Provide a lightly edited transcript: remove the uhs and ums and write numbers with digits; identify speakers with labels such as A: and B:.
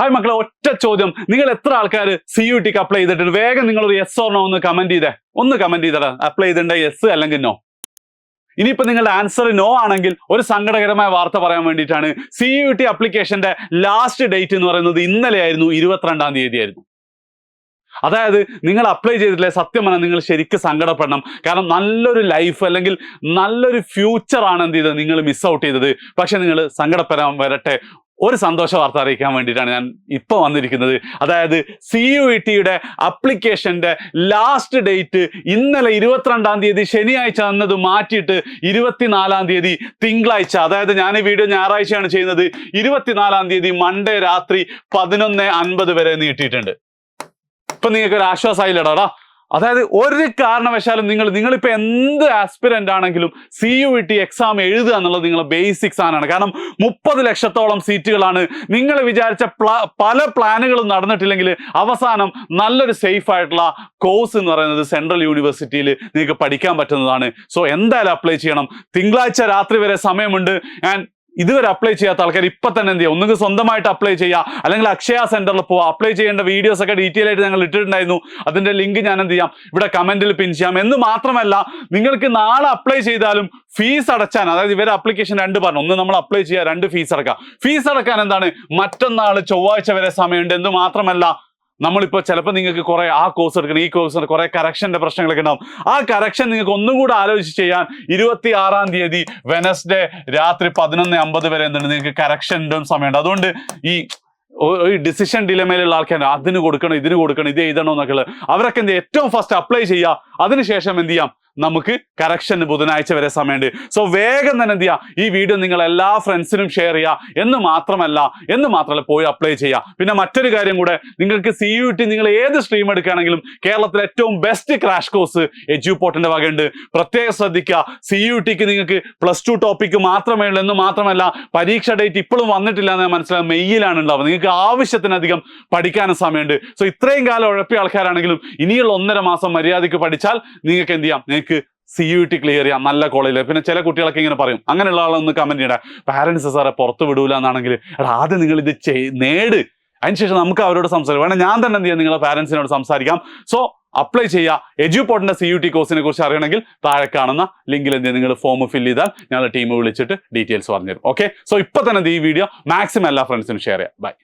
A: Hi മക്കളെ, ഒറ്റ ചോദ്യം. നിങ്ങൾ എത്ര ആൾക്കാർ CUT അപ്ലൈ ചെയ്തിട്ടുണ്ട്? വേഗം നിങ്ങളൊരു യെസ് ഓർ നോ ഒന്ന് കമന്റ് ചെയ്തേ. ഒന്ന് കമന്റ് ചെയ്തടാ. അപ്ലൈ ചെയ്തിട്ടുണ്ട് യെസ് അല്ലെങ്കിൽ നോ. ഇനിയിപ്പോ നിങ്ങളുടെ ആൻസർ നോ ആണെങ്കിൽ ഒരു സങ്കടകരമായ വാർത്ത പറയാൻ വേണ്ടിയിട്ടാണ്. CUT അപ്ലിക്കേഷന്റെ ലാസ്റ്റ് ഡേറ്റ് എന്ന് പറയുന്നത് ഇന്നലെ ആയിരുന്നു, 22-ാം തീയതി ആയിരുന്നു. അതായത് നിങ്ങൾ അപ്ലൈ ചെയ്തിട്ടില്ലേ, സത്യം പറഞ്ഞാൽ നിങ്ങൾ ശരിക്കും സങ്കടപ്പെടണം. കാരണം നല്ലൊരു ലൈഫ് അല്ലെങ്കിൽ നല്ലൊരു ഫ്യൂച്ചർ ആണ് എന്ത് ചെയ്തത് നിങ്ങൾ മിസ് ഔട്ട് ചെയ്തത്. പക്ഷെ നിങ്ങൾ സങ്കടപ്പെടാൻ വരട്ടെ, ഒരു സന്തോഷ വാർത്ത അറിയിക്കാൻ വേണ്ടിയിട്ടാണ് ഞാൻ ഇപ്പോൾ വന്നിരിക്കുന്നത്. അതായത് CUT അപ്ലിക്കേഷന്റെ ലാസ്റ്റ് ഡേറ്റ് ഇന്നലെ 22-ാം തീയതി ശനിയാഴ്ച എന്നത് മാറ്റിയിട്ട് 24-ാം തീയതി തിങ്കളാഴ്ച, അതായത് ഞാൻ ഈ വീഡിയോ ഞായറാഴ്ചയാണ് ചെയ്യുന്നത്, 24-ാം തീയതി മൺഡേ രാത്രി 11:50 വരെ നീട്ടിയിട്ടുണ്ട്. ഇപ്പൊ നിങ്ങൾക്ക് ഒരു ആശ്വാസമായില്ലടാ. അതായത് ഒരു കാരണവശാലും നിങ്ങളിപ്പോ എന്ത് ആസ്പിരന്റ് ആണെങ്കിലും CUT എക്സാം എഴുതുക എന്നുള്ളത് നിങ്ങളെ ബേസിക് സാധനമാണ്. കാരണം 30 ലക്ഷത്തോളം സീറ്റുകളാണ്. നിങ്ങൾ വിചാരിച്ച പല പ്ലാനുകളും നടന്നിട്ടില്ലെങ്കിൽ അവസാനം നല്ലൊരു സേഫ് ആയിട്ടുള്ള കോഴ്സ് എന്ന് പറയുന്നത് സെൻട്രൽ യൂണിവേഴ്സിറ്റിയിൽ നിങ്ങൾക്ക് പഠിക്കാൻ പറ്റുന്നതാണ്. സോ എന്തായാലും അപ്ലൈ ചെയ്യണം. തിങ്കളാഴ്ച രാത്രി വരെ സമയമുണ്ട്. ഇതുവരെ അപ്ലൈ ചെയ്യാത്ത ആൾക്കാർ ഇപ്പൊ തന്നെ എന്ത് ചെയ്യുക, ഒന്നുകിൽ സ്വന്തമായിട്ട് അപ്ലൈ ചെയ്യുക, അല്ലെങ്കിൽ അക്ഷയ സെന്ററിൽ പോവുക. അപ്ലൈ ചെയ്യേണ്ട വീഡിയോസ് ഒക്കെ ഡീറ്റെയിൽ ആയിട്ട് ഞങ്ങൾ ഇട്ടിട്ടുണ്ടായിരുന്നു. അതിന്റെ ലിങ്ക് ഞാൻ എന്ത് ചെയ്യാം, ഇവിടെ കമന്റിൽ പിൻ ചെയ്യാം. എന്ന് മാത്രമല്ല, നിങ്ങൾക്ക് നാളെ അപ്ലൈ ചെയ്താലും ഫീസ് അടച്ചാൻ, അതായത് ഇവരെ അപ്ലിക്കേഷൻ 2 പറഞ്ഞു. ഒന്ന് നമ്മൾ അപ്ലൈ ചെയ്യുക, 2 ഫീസ് അടക്കാം. ഫീസ് അടക്കാൻ എന്താണ്, മറ്റന്നാൾ ചൊവ്വാഴ്ച വരെ സമയമുണ്ട്. എന്ന് മാത്രമല്ല, നമ്മളിപ്പോൾ ചിലപ്പോൾ നിങ്ങൾക്ക് കുറെ ആ കോഴ്സ് എടുക്കണം, ഈ കോഴ്സ് കുറെ കറക്ഷന്റെ പ്രശ്നങ്ങളൊക്കെ ഉണ്ടാവും. ആ കറക്ഷൻ നിങ്ങൾക്ക് ഒന്നും കൂടെ ആലോചിച്ച് ചെയ്യാൻ 26-ാം തീയതി വെനസ്ഡേ രാത്രി 11:50 വരെ എന്താണ് നിങ്ങൾക്ക് കറക്ഷൻ്റെ സമയമുണ്ട്. അതുകൊണ്ട് ഈ ഡിസിഷൻ ഡിലമയിലുള്ള ആൾക്കാർ അതിന് കൊടുക്കണം, ഇതിന് കൊടുക്കണം, ഇത് എഴുതണോ എന്നൊക്കെ അവരൊക്കെ എന്ത് ഏറ്റവും ഫസ്റ്റ് അപ്ലൈ ചെയ്യുക. അതിനുശേഷം എന്ത് ചെയ്യാം, നമുക്ക് കറക്ഷന് ബുധനാഴ്ച വരെ സമയമുണ്ട്. സോ വേഗം തന്നെ എന്ത് ചെയ്യുക, ഈ വീഡിയോ നിങ്ങൾ എല്ലാ ഫ്രണ്ട്സിനും ഷെയർ ചെയ്യുക. എന്ന് മാത്രമല്ല പോയി അപ്ലൈ ചെയ്യുക. പിന്നെ മറ്റൊരു കാര്യം കൂടെ, നിങ്ങൾക്ക് CUT നിങ്ങൾ ഏത് സ്ട്രീം എടുക്കുകയാണെങ്കിലും കേരളത്തിലെ ഏറ്റവും ബെസ്റ്റ് ക്രാഷ് കോഴ്സ് എഡ്യൂപോർട്ടിന്റെ വകയുണ്ട്. പ്രത്യേകം ശ്രദ്ധിക്കുക. CUTക്ക് നിങ്ങൾക്ക് +2 ടോപ്പിക്ക് മാത്രമേ ഉള്ളൂ. എന്ന് മാത്രമല്ല, പരീക്ഷ ഡേറ്റ് ഇപ്പോഴും വന്നിട്ടില്ല എന്ന് ഞാൻ മനസ്സിലാവും. മെയ്യിലാണ് ഉണ്ടാവുക. നിങ്ങൾക്ക് ആവശ്യത്തിനധികം പഠിക്കാനും സമയമുണ്ട്. സോ ഇത്രയും കാലം ഉഴപ്പിയ ആൾക്കാരാണെങ്കിലും ഇനിയുള്ള 1.5 മാസം മര്യാദയ്ക്ക് പഠിച്ചാൽ നിങ്ങൾക്ക് എന്ത് ചെയ്യാം, CUT ക്ലിയർ ചെയ്യാം നല്ല കോളേജിൽ. പിന്നെ ചില കുട്ടികളൊക്കെ ഇങ്ങനെ പറയും, അങ്ങനെയുള്ള ആളൊന്ന് കമന്റ് ചെയ്യണം, പാരന്റ്സ് സാറെ പുറത്ത് വിടൂല എന്നാണെങ്കിൽ, ആദ്യം നിങ്ങൾ ഇത് നേട്, അതിനുശേഷം നമുക്ക് അവരോട് സംസാരിക്കാം. വേണം ഞാൻ തന്നെ എന്ത് ചെയ്യാം, നിങ്ങളെ പാരന്റ്സിനോട് സംസാരിക്കാം. സോ അപ്ലൈ ചെയ്യുക. എഡ്യൂപോർട്ടിന്റെ CUT കോഴ്സിനെ കുറിച്ച് അറിയണമെങ്കിൽ താഴെ കാണുന്ന ലിങ്കിൽ എന്ത് ചെയ്യുക, നിങ്ങൾ ഫോം ഫിൽ ചെയ്താൽ ഞങ്ങളുടെ ടീം വിളിച്ചിട്ട് ഡീറ്റെയിൽസ് പറഞ്ഞുതരും. ഓക്കെ, സോ ഇപ്പൊ തന്നെ ഈ വീഡിയോ മാക്സിമം എല്ലാ ഫ്രണ്ട്സിനും ഷെയർ ചെയ്യാം. ബൈ.